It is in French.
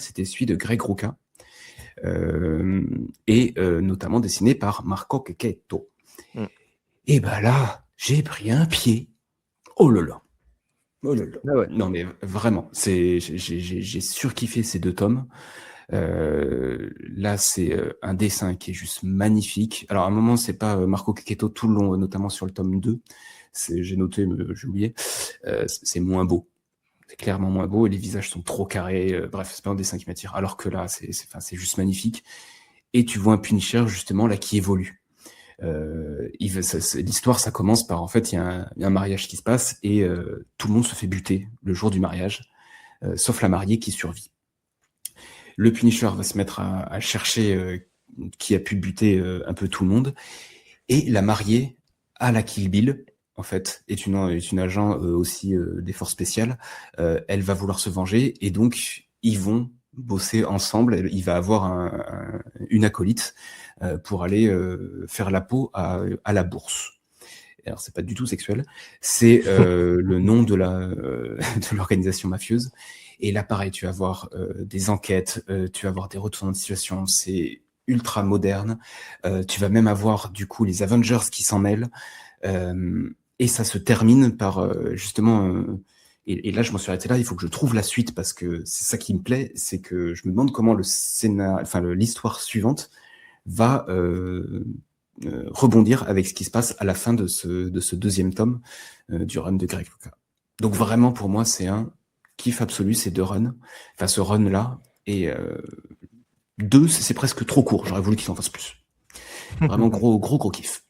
c'était celui de Greg Rucka, et notamment dessiné par Marco Checchetto. Et ben là, j'ai pris un pied. Oh là là. Oh là là. Ah ouais. Non mais vraiment, j'ai surkiffé ces 2 tomes. Là, c'est un dessin qui est juste magnifique. Alors, à un moment, c'est pas Marco Checchetto tout le long, notamment sur le tome 2. J'ai noté, mais j'ai oublié. C'est moins beau. C'est clairement moins beau et les visages sont trop carrés. Bref, c'est pas un dessin qui m'attire. Alors que là, c'est juste magnifique. Et tu vois un Punisher, justement, là, qui évolue. L'histoire, ça commence par, en fait, il y a un mariage qui se passe et tout le monde se fait buter le jour du mariage, sauf la mariée qui survit. Le Punisher va se mettre à chercher qui a pu buter un peu tout le monde. Et la mariée à la Kill Bill, en fait, est une agent aussi des forces spéciales. Elle va vouloir se venger et donc ils vont bosser ensemble. Il va avoir une acolyte pour aller faire la peau à la bourse. Alors c'est pas du tout sexuel, c'est le nom de l'organisation mafieuse. Et là, pareil, tu vas avoir des enquêtes, tu vas avoir des retournements de situation. C'est ultra moderne. Tu vas même avoir du coup les Avengers qui s'en mêlent. Et ça se termine par justement. Et là, je m'en suis arrêté là. Il faut que je trouve la suite parce que c'est ça qui me plaît, c'est que je me demande comment l'histoire suivante va rebondir avec ce qui se passe à la fin de ce 2e tome du run de Greg Rucka. Donc vraiment, pour moi, c'est un kiff absolu, ces 2 runs. Enfin, ce run-là. Et 2, c'est presque trop court. J'aurais voulu qu'il en fasse plus. Vraiment gros kiff.